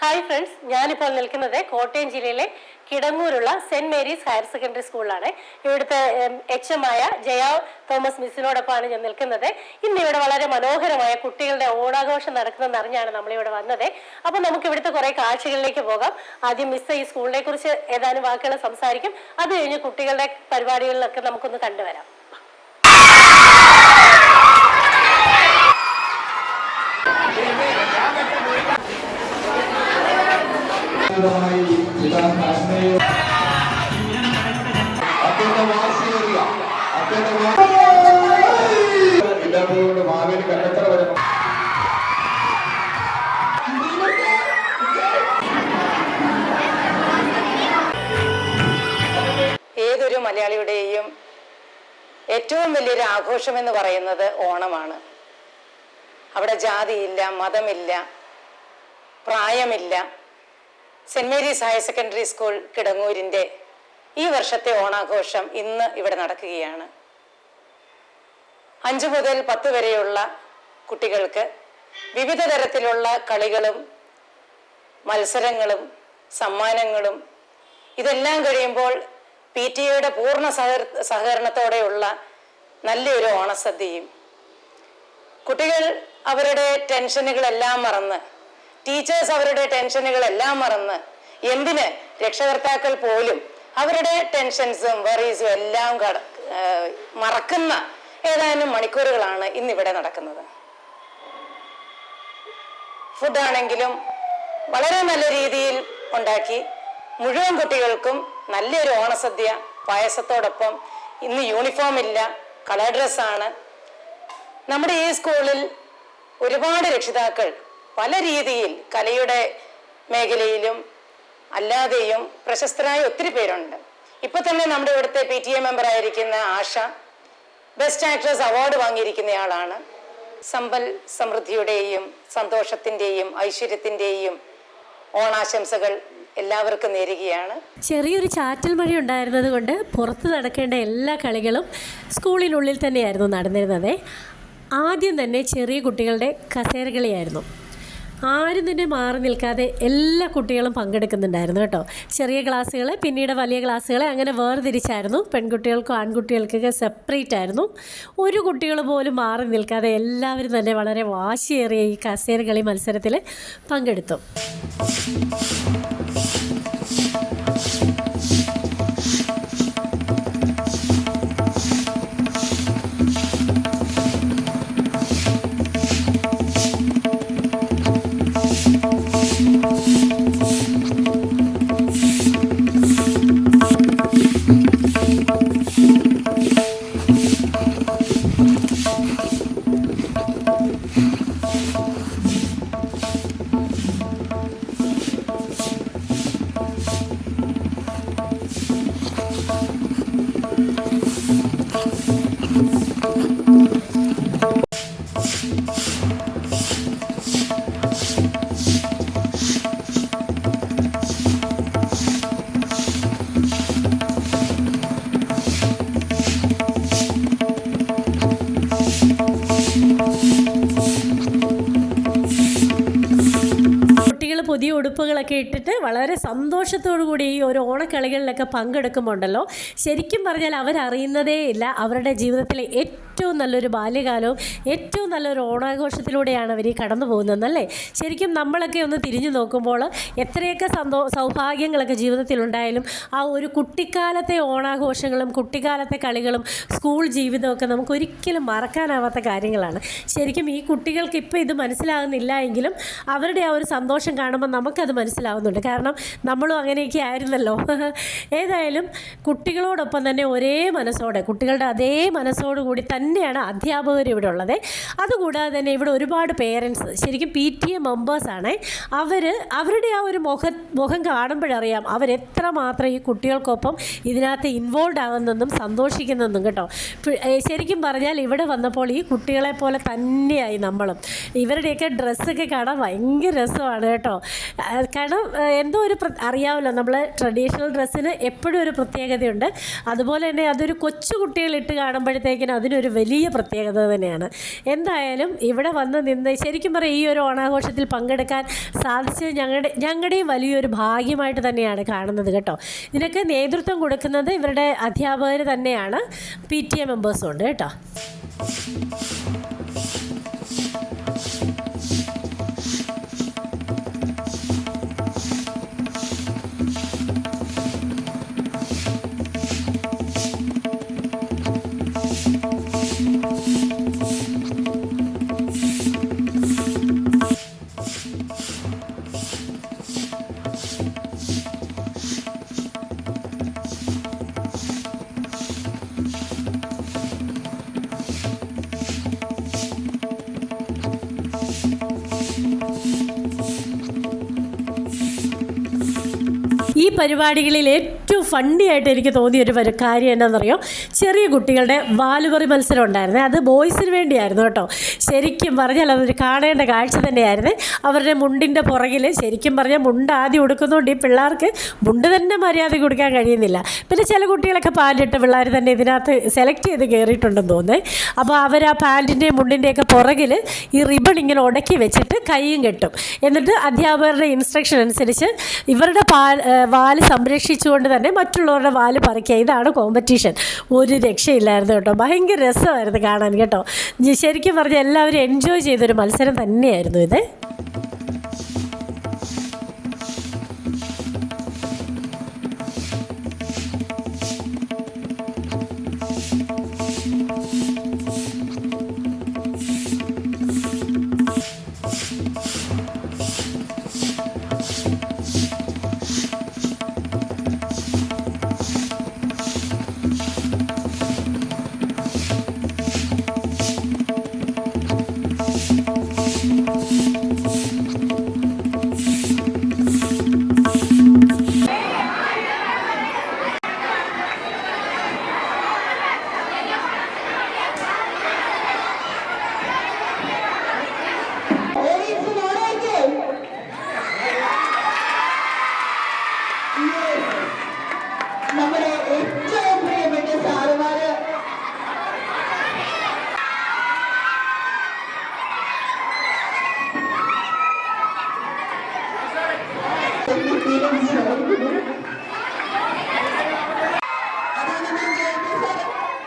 Hi friends, ഞാനിപ്പോൾ നിൽക്കുന്നത് കോട്ടയം ജില്ലയിലെ കിടങ്ങൂരുള്ള സെന്റ് മേരീസ് ഹയർ സെക്കൻഡറി സ്കൂളിലാണ്. ഇവിടുത്തെ HM ആയ ജയ തോമസ് മിസ്സിനോടൊപ്പമാണ് ഞാൻ നിൽക്കുന്നത്. ഇന്നിവിടെ വളരെ മനോഹരമായ കുട്ടികളുടെ ഓണാഘോഷം നടക്കുന്നതെന്ന് അറിഞ്ഞാണ് നമ്മളിവിടെ വന്നത്. അപ്പോൾ നമുക്ക് ഇവിടുത്തെ കുറേ കാഴ്ചകളിലേക്ക് പോകാം. ആദ്യം മിസ് ഈ സ്കൂളിനെ കുറിച്ച് ഏതാനും വാക്കുകൾ സംസാരിക്കും. അത് കഴിഞ്ഞ് കുട്ടികളുടെ പരിപാടികളിലൊക്കെ നമുക്കൊന്ന് കണ്ടുവരാം. ഏതൊരു മലയാളിയുടെയും ഏറ്റവും വലിയൊരു ആഘോഷം എന്ന് പറയുന്നത് ഓണമാണ്. അവിടെ ജാതിയില്ല, മതമില്ല, പ്രായമില്ല. Saint Mary's higher secondary school കിടങ്ങൂരിൻ്റെ ഈ വർഷത്തെ ഓണാഘോഷം ഇന്ന് ഇവിടെ നടക്കുകയാണ്. 5 മുതൽ 10 വരെയുള്ള കുട്ടികൾക്ക് വിവിധ തരത്തിലുള്ള കളികളും മത്സരങ്ങളും സമ്മാനങ്ങളും ഇതെല്ലാം കഴിയുമ്പോൾ PTA പൂർണ്ണ സഹകരണത്തോടെയുള്ള നല്ലൊരു ഓണസദ്യയും. കുട്ടികൾ അവരുടെ ടെൻഷനുകളെല്ലാം മറന്ന്, ടീച്ചേഴ്സ് അവരുടെ ടെൻഷനുകളെല്ലാം മറന്ന്, എന്തിന് രക്ഷകർത്താക്കൾ പോലും അവരുടെ ടെൻഷൻസും വറീസും എല്ലാം മറക്കുന്ന ഏതാനും മണിക്കൂറുകളാണ് ഇന്നിവിടെ നടക്കുന്നത്. ഫുഡാണെങ്കിലും വളരെ നല്ല രീതിയിൽ ഉണ്ടാക്കി മുഴുവൻ കുട്ടികൾക്കും നല്ലൊരു ഓണസദ്യ പായസത്തോടൊപ്പം ഇന്ന് യൂണിഫോം ഇല്ല, കളർ ഡ്രസ്സാണ്. നമ്മുടെ ഈ സ്കൂളിൽ ഒരുപാട് രക്ഷിതാക്കൾ പല രീതിയിൽ കലയുടെ മേഖലയിലും അല്ലാതെയും പ്രശസ്തരായ ഒത്തിരി പേരുണ്ട്. ഇപ്പൊ തന്നെ നമ്മുടെ ഇവിടുത്തെ PTA മെമ്പറായിരിക്കുന്ന ആശ ബെസ്റ്റ് ആക്ട്രസ് അവാർഡ് വാങ്ങിയിരിക്കുന്നയാളാണ്. സമ്പൽ സമൃദ്ധിയുടെയും സന്തോഷത്തിൻ്റെയും ഐശ്വര്യത്തിൻ്റെയും ഓണാശംസകൾ എല്ലാവർക്കും നേരുകയാണ്. ചെറിയൊരു ചാറ്റൽ മഴ ഉണ്ടായിരുന്നത് കൊണ്ട് പുറത്ത് നടക്കേണ്ട എല്ലാ കളികളും സ്കൂളിനുള്ളിൽ തന്നെയായിരുന്നു നടന്നിരുന്നത്. ആദ്യം തന്നെ ചെറിയ കുട്ടികളുടെ കസേരകളിയായിരുന്നു. ആരും തന്നെ മാറി നിൽക്കാതെ എല്ലാ കുട്ടികളും പങ്കെടുക്കുന്നുണ്ടായിരുന്നു കേട്ടോ. ചെറിയ ക്ലാസ്സുകൾ, പിന്നീട് വലിയ ക്ലാസ്സുകൾ, അങ്ങനെ വേർതിരിച്ചായിരുന്നു. പെൺകുട്ടികൾക്കും ആൺകുട്ടികൾക്കൊക്കെ സെപ്പറേറ്റ് ആയിരുന്നു. ഒരു കുട്ടികൾ പോലും മാറി നിൽക്കാതെ എല്ലാവരും തന്നെ വളരെ വാശിയേറിയ ഈ കസേര കളി മത്സരത്തിൽ പങ്കെടുത്തു. പുതിയ ഉടുപ്പുകളൊക്കെ ഇട്ടിട്ട് വളരെ സന്തോഷത്തോടു കൂടി ഈ ഒരു ഓണക്കളികളിലൊക്കെ പങ്കെടുക്കുമ്പോണ്ടല്ലോ, ശരിക്കും പറഞ്ഞാൽ അവരറിയുന്നതേ ഇല്ല അവരുടെ ജീവിതത്തിലെ ഏറ്റവും നല്ലൊരു ബാല്യകാലവും ഏറ്റവും നല്ലൊരു ഓണാഘോഷത്തിലൂടെയാണ് അവർ ഈ കടന്നു പോകുന്നതെന്നല്ലേ. ശരിക്കും നമ്മളൊക്കെ ഒന്ന് തിരിഞ്ഞു നോക്കുമ്പോൾ എത്രയൊക്കെ സൗഭാഗ്യങ്ങളൊക്കെ ജീവിതത്തിലുണ്ടായാലും ആ ഒരു കുട്ടിക്കാലത്തെ ഓണാഘോഷങ്ങളും കുട്ടിക്കാലത്തെ കളികളും സ്കൂൾ ജീവിതമൊക്കെ നമുക്ക് ഒരിക്കലും മറക്കാനാവാത്ത കാര്യങ്ങളാണ്. ശരിക്കും ഈ കുട്ടികൾക്ക് ഇപ്പോൾ ഇത് മനസ്സിലാകുന്നില്ല എങ്കിലും അവരുടെ ആ ഒരു സന്തോഷം കാണുമ്പോൾ നമുക്കത് മനസ്സിലാവുന്നുണ്ട്. കാരണം നമ്മളും അങ്ങനെയൊക്കെ ആയിരുന്നല്ലോ. ഏതായാലും കുട്ടികളോടൊപ്പം തന്നെ ഒരേ മനസ്സോടെ, കുട്ടികളുടെ അതേ മനസ്സോടുകൂടി തന്നെയാണ് അധ്യാപകർ ഇവിടെ ഉള്ളത്. അതുകൂടാതെ തന്നെ ഇവിടെ ഒരുപാട് പേരൻസ്, ശരിക്കും PTA മെമ്പേഴ്സാണ്. അവരുടെ ആ ഒരു മുഖം കാണുമ്പോഴറിയാം അവരെത്രമാത്രം ഈ കുട്ടികൾക്കൊപ്പം ഇതിനകത്ത് ഇൻവോൾവ് ആകുന്നതെന്നും സന്തോഷിക്കുന്നതെന്നും കേട്ടോ. ശരിക്കും പറഞ്ഞാൽ ഇവിടെ വന്നപ്പോൾ ഈ കുട്ടികളെ പോലെ തന്നെയായി നമ്മളും. ഇവരുടെയൊക്കെ ഡ്രസ്സൊക്കെ കാണാൻ ഭയങ്കര രസമാണ് കേട്ടോ. കാരണം എന്തോ ഒരു അറിയാമല്ലോ, നമ്മൾ ട്രഡീഷണൽ ഡ്രസ്സിന് എപ്പോഴും ഒരു പ്രത്യേകതയുണ്ട്. അതുപോലെ തന്നെ അതൊരു കൊച്ചു കുട്ടികളിട്ട് കാണുമ്പോഴത്തേക്കിനും അതിനൊരു വലിയ പ്രത്യേകത തന്നെയാണ്. എന്തായാലും ഇവിടെ വന്ന് നിന്ന് ശരിക്കും പറയാം ഈ ഒരു ഓണാഘോഷത്തിൽ പങ്കെടുക്കാൻ സാധിച്ചത് ഞങ്ങളുടെയും വലിയൊരു ഭാഗ്യമായിട്ട് തന്നെയാണ് കാണുന്നത് കേട്ടോ. ഇതിനൊക്കെ നേതൃത്വം കൊടുക്കുന്നത് ഇവരുടെ അധ്യാപകർ തന്നെയാണ്, PTA മെമ്പേഴ്സും ഉണ്ട് കേട്ടോ. ഈ പരിപാടികളിൽ ഏറ്റവും ഫണ്ണി ആയിട്ട് എനിക്ക് തോന്നിയൊരു കാര്യം എന്താണെന്നറിയോ, ചെറിയ കുട്ടികളുടെ വാലുപറി മത്സരം ഉണ്ടായിരുന്നു. അത് ബോയ്സിന് വേണ്ടിയായിരുന്നു കേട്ടോ. ശരിക്കും പറഞ്ഞാൽ അതൊരു കാണേണ്ട കാഴ്ച തന്നെയായിരുന്നു. അവരുടെ മുണ്ടിൻ്റെ പുറകിൽ ശരിക്കും പറഞ്ഞാൽ മുണ്ട് ആദ്യം ഉടുക്കുന്നതുകൊണ്ട് ഈ പിള്ളേർക്ക് മുണ്ട് തന്നെ മര്യാദ കൊടുക്കാൻ കഴിയുന്നില്ല. പിന്നെ ചില കുട്ടികളൊക്കെ പാൻറ്റിട്ട പിള്ളേർ തന്നെ ഇതിനകത്ത് സെലക്ട് ചെയ്ത് കയറിയിട്ടുണ്ടെന്ന് തോന്നുന്നത്. അപ്പോൾ അവർ ആ പാൻറ്റിൻ്റെയും മുണ്ടിൻ്റെയൊക്കെ പുറകിൽ ഈ റിബൺ ഇങ്ങനെ ഉടക്കി വെച്ചിട്ട് കൈയും കെട്ടും. എന്നിട്ട് അധ്യാപകരുടെ ഇൻസ്ട്രക്ഷൻ അനുസരിച്ച് ഇവരുടെ വാല് സംരക്ഷിച്ചുകൊണ്ട് തന്നെ മറ്റുള്ളവരുടെ വാല് പറിക്കുക. ഇതാണ് കോമ്പറ്റീഷൻ. ഒരു രക്ഷയില്ലായിരുന്നു കേട്ടോ. ഭയങ്കര രസമായിരുന്നു കാണാൻ കേട്ടോ. ശരിക്കും പറഞ്ഞാൽ എല്ലാവരും എൻജോയ് ചെയ്തൊരു മത്സരം തന്നെയായിരുന്നു ഇത്.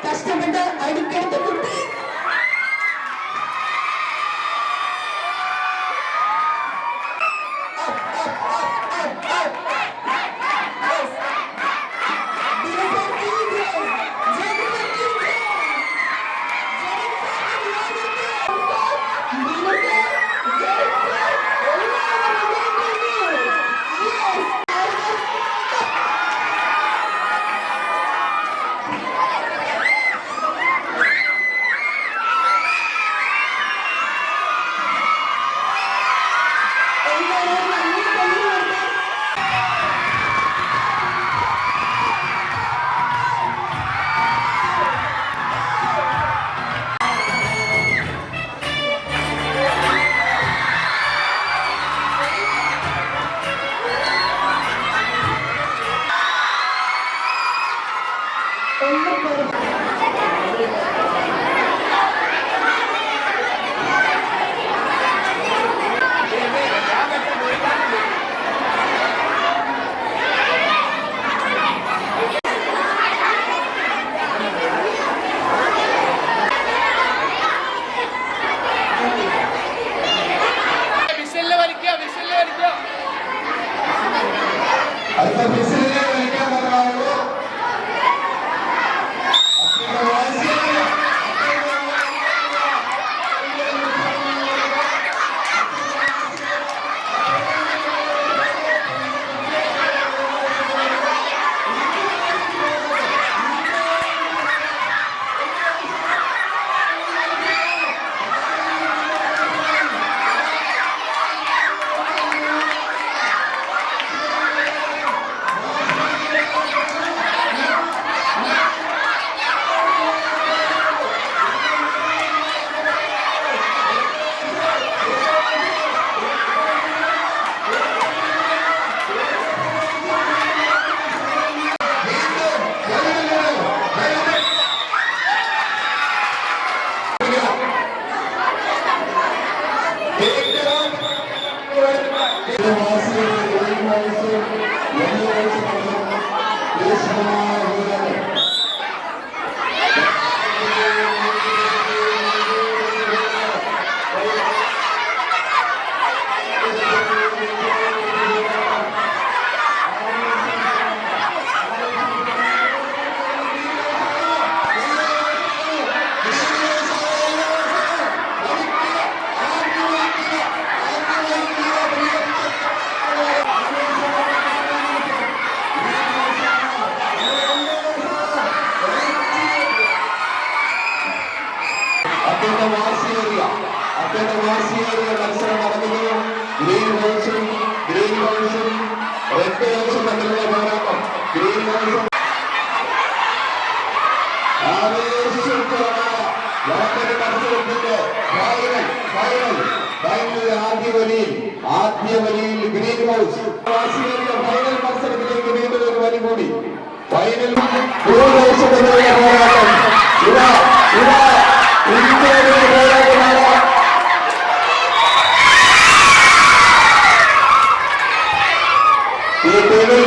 കഷ്ടപ്പെട്ട് അടുക്കെടുത്ത കുട്ടി വാശിയേറിയ മത്സരം നടന്നത് ഗ്രീൻ ഹൗസും റെഡ് ഹൗസും തമ്മിലുള്ള പോരാട്ടം. ഗ്രീൻ ഹൗസും മത്സരത്തിന്റെ ആദ്യ വലിയിൽ ഗ്രീൻ ഹൗസ് വാശിയേറിയ ഫൈനൽ മത്സരത്തിലേക്ക് വീണ്ടും ഒരു വലി കൂടി. ഫൈനൽ ഗ്രീൻ ഹൗസ് തമ്മിലുള്ള പോരാട്ടം. ഇന്ത്യയുടെ പോരാട്ടമാണ്. ഈ ടീമിൽ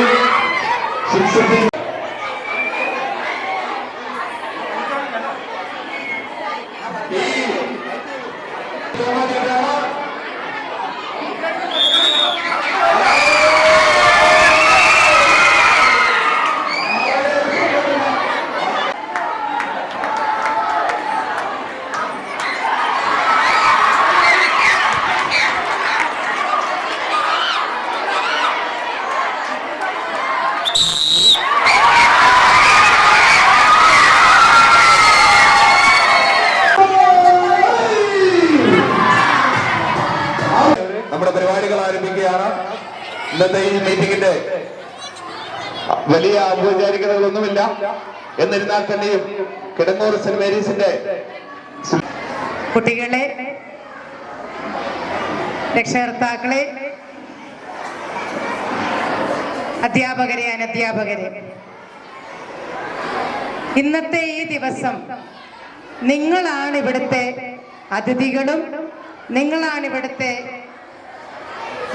നമ്മുടെ പരിപാടികൾ ആരംഭിക്കുകയാണ്. ഇന്നത്തെ ഈ മീറ്റിംഗിന്റെ വലിയ ഔപചാരികതകളൊന്നുമില്ല. എന്നിരുന്നാൽ തന്നെയും കിടങ്ങൂർ സെന്റ് മേരീസിന്റെ കുട്ടികളെ, രക്ഷകർത്താക്കളെ, അധ്യാപകരെ, അനധ്യാപകരെ, ഇന്നത്തെ ഈ ദിവസം നിങ്ങളാണ് ഇവിടുത്തെ അതിഥികളും നിങ്ങളാണ് ഇവിടുത്തെ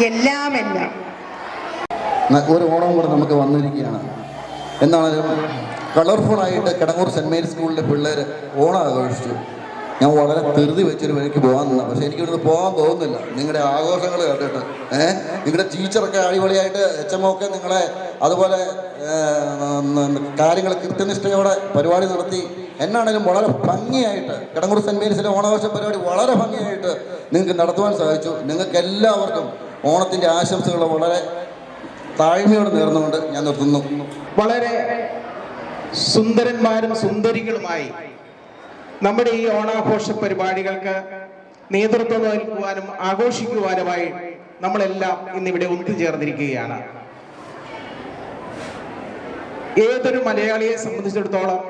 എല്ലാം. ഒരു ഓണം കൂടെ നമുക്ക് വന്നിരിക്കുകയാണ്. എന്നാലും കളർഫുള്ളായിട്ട് കിടങ്ങൂർ സെൻറ് മേരീസ് സ്കൂളിലെ പിള്ളേർ ഓണം ആഘോഷിച്ചു. ഞാൻ വളരെ ധൃതി വെച്ചൊരു വഴിക്ക് പോകാൻ നിന്ന, പക്ഷേ എനിക്കിവിടുന്ന് പോകാൻ തോന്നുന്നില്ല. നിങ്ങളുടെ ആഘോഷങ്ങൾ കേട്ടിട്ട് നിങ്ങളുടെ ടീച്ചറൊക്കെ അടിപൊളിയായിട്ട് HM ഒക്കെ നിങ്ങളെ അതുപോലെ കാര്യങ്ങൾ കൃത്യനിഷ്ഠയോടെ പരിപാടി നടത്തി. എന്നാണേലും വളരെ ഭംഗിയായിട്ട് കിടങ്ങൂർ സെൻറ് മേരീസിലെ ഓണാഘോഷ പരിപാടി വളരെ ഭംഗിയായിട്ട് നിങ്ങൾക്ക് നടത്തുവാൻ സാധിച്ചു. നിങ്ങൾക്ക് എല്ലാവർക്കും ഓണത്തിൻ്റെ ആശംസകൾ വളരെ താഴ്മയോടെ നേർന്നുകൊണ്ട് ഞാൻ നിർത്തുന്നു. വളരെ സുന്ദരന്മാരും സുന്ദരികളുമായി നമ്മുടെ ഈ ഓണാഘോഷ പരിപാടികൾക്ക് നേതൃത്വം നൽകുവാനും ആഘോഷിക്കുവാനുമായി നമ്മളെല്ലാം ഇന്നിവിടെ ഒത്തുചേർന്നിരിക്കുകയാണ്. ഏതൊരു മലയാളിയെ സംബന്ധിച്ചിടത്തോളം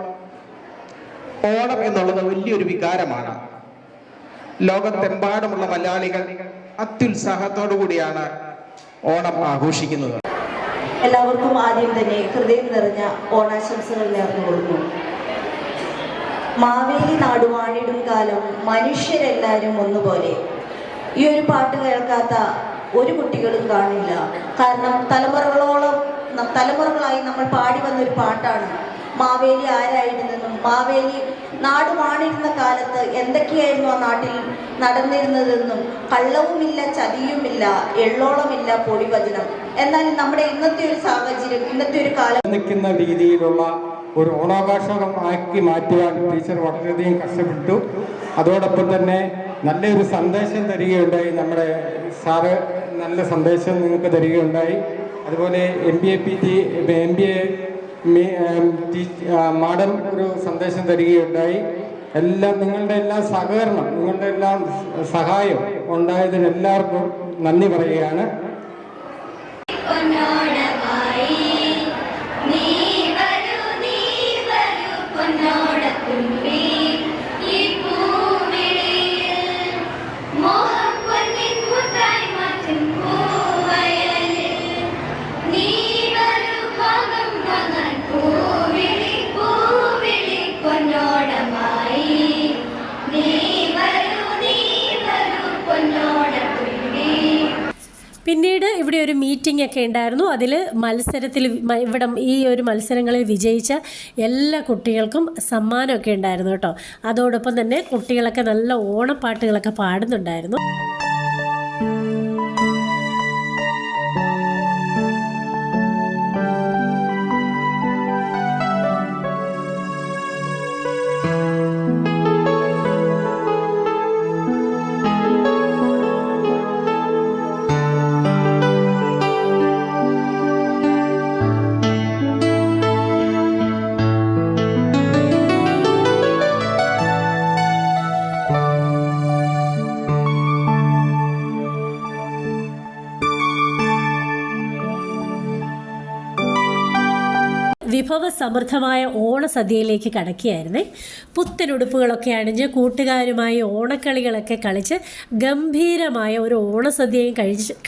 ഓണം എന്നുള്ളത് വലിയൊരു വികാരമാണ്. ലോകത്തെമ്പാടുമുള്ള മലയാളികൾ അത്യുത്സാഹത്തോടു കൂടിയാണ് ഓണം ആഘോഷിക്കുന്നത്. എല്ലാവർക്കും ആദ്യം തന്നെ ഹൃദയം നിറഞ്ഞ ഓണാശംസകൾ നേർന്നു കൊടുക്കുന്നു. മാവേലി നാടുവാണിടും കാലം മനുഷ്യരെല്ലാവരും ഒന്നുപോലെ. ഈ ഒരു പാട്ട് കേൾക്കാത്ത ഒരു കുട്ടികളും കാണില്ല. കാരണം തലമുറകളായി നമ്മൾ പാടി വന്നൊരു പാട്ടാണ്. മാവേലി ആരായിരുന്നെന്നും മാവേലി നാട് വാണിരുന്ന കാലത്ത് എന്തൊക്കെയായിരുന്നു ആ നാട്ടിൽ നടന്നിരുന്നതെന്നും കള്ളവുമില്ല, ചതിയുമില്ല, എള്ളോളമില്ല, പൊടിവചനം. എന്നാൽ നമ്മുടെ ഇന്നത്തെ ഒരു സാഹചര്യം, ഇന്നത്തെ ഒരു കാലം നിൽക്കുന്ന രീതിയിലുള്ള ഒരു ഓണാഘോഷമാക്കി മാറ്റുവാൻ ടീച്ചർ വളരെയധികം കഷ്ടപ്പെട്ടു. അതോടൊപ്പം തന്നെ നല്ലൊരു സന്ദേശം തരികയുണ്ടായി. നമ്മുടെ സാറ് നല്ല സന്ദേശം നിങ്ങൾക്ക് തരികയുണ്ടായി. അതുപോലെ MBA മാഡം ഒരു സന്ദേശം തരികയുണ്ടായി. നിങ്ങളുടെ എല്ലാം സഹകരണം, നിങ്ങളുടെ എല്ലാം സഹായം ഉണ്ടായതിന് എല്ലാവർക്കും നന്ദി പറയുകയാണ്. പിന്നീട് ഇവിടെ ഒരു മീറ്റിംഗ് ഒക്കെ ഉണ്ടായിരുന്നു. അതിൽ ഇവിടെ ഈ ഒരു മത്സരങ്ങളിൽ വിജയിച്ച എല്ലാ കുട്ടികൾക്കും സമ്മാനമൊക്കെ ഉണ്ടായിരുന്നു കേട്ടോ. അതോടൊപ്പം തന്നെ കുട്ടികളൊക്കെ നല്ല ഓണപ്പാട്ടുകളൊക്കെ പാടുന്നുണ്ടായിരുന്നു. വിഭവസമൃദ്ധമായ ഓണസദ്യയിലേക്ക് കടക്കുകയായിരുന്നേ. പുത്തനുടുപ്പുകളൊക്കെ അണിഞ്ഞ് കൂട്ടുകാരുമായി ഓണക്കളികളൊക്കെ കളിച്ച് ഗംഭീരമായ ഒരു ഓണസദ്യയും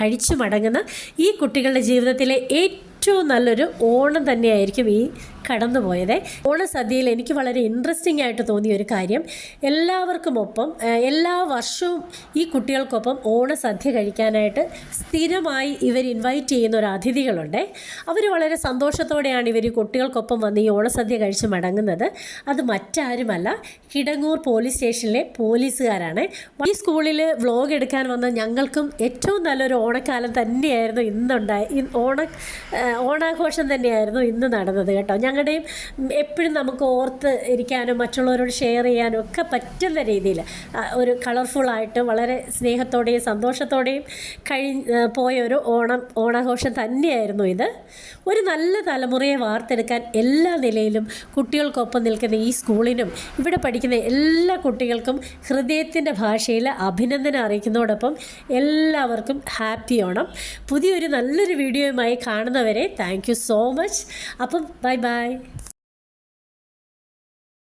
കഴിച്ചു മടങ്ങുന്ന ഈ കുട്ടികളുടെ ജീവിതത്തിലെ ഏറ്റവും നല്ലൊരു ഓണം തന്നെയായിരിക്കും ഈ കടന്നുപോയത്. ഓണസദ്യയിൽ എനിക്ക് വളരെ ഇൻട്രസ്റ്റിംഗ് ആയിട്ട് തോന്നിയ ഒരു കാര്യം, എല്ലാവർക്കുമൊപ്പം എല്ലാ വർഷവും ഈ കുട്ടികൾക്കൊപ്പം ഓണസദ്യ കഴിക്കാനായിട്ട് സ്ഥിരമായി ഇവർ ഇൻവൈറ്റ് ചെയ്യുന്ന ഒരു അതിഥികളുണ്ട്. അവർ വളരെ സന്തോഷത്തോടെയാണ് ഇവർ കുട്ടികൾക്കൊപ്പം വന്ന് ഈ ഓണസദ്യ കഴിച്ച് മടങ്ങുന്നത്. അത് മറ്റാരുമല്ല, കിടങ്ങൂർ പോലീസ് സ്റ്റേഷനിലെ പോലീസുകാരാണ്. ഈ സ്കൂളിൽ വ്ലോഗ് എടുക്കാൻ വന്ന ഞങ്ങൾക്കും ഏറ്റവും നല്ലൊരു ഓണക്കാലം തന്നെയായിരുന്നു ഓണാഘോഷം തന്നെയായിരുന്നു ഇന്ന് നടന്നത് കേട്ടോ. ഞങ്ങളുടെയും എപ്പോഴും നമുക്ക് ഓർത്ത് ഇരിക്കാനും മറ്റുള്ളവരോട് ഷെയർ ചെയ്യാനും ഒക്കെ പറ്റുന്ന രീതിയിൽ ഒരു കളർഫുള്ളായിട്ട് വളരെ സ്നേഹത്തോടെയും സന്തോഷത്തോടെയും പോയ ഒരു ഓണാഘോഷം തന്നെയായിരുന്നു ഇത്. ഒരു നല്ല തലമുറയെ വാർത്തെടുക്കാൻ എല്ലാ നിലയിലും കുട്ടികൾക്കൊപ്പം നിൽക്കുന്ന ഈ സ്കൂളിനും ഇവിടെ പഠിക്കുന്ന എല്ലാ കുട്ടികൾക്കും ഹൃദയത്തിൻ്റെ ഭാഷയിൽ അഭിനന്ദനം അറിയിക്കുന്നതോടൊപ്പം എല്ലാവർക്കും ഹാപ്പി ഓണം. പുതിയൊരു നല്ലൊരു വീഡിയോയുമായി കാണുന്നവരെ താങ്ക് യു സോ മച്ച്. അപ്പം ബൈ ബൈ.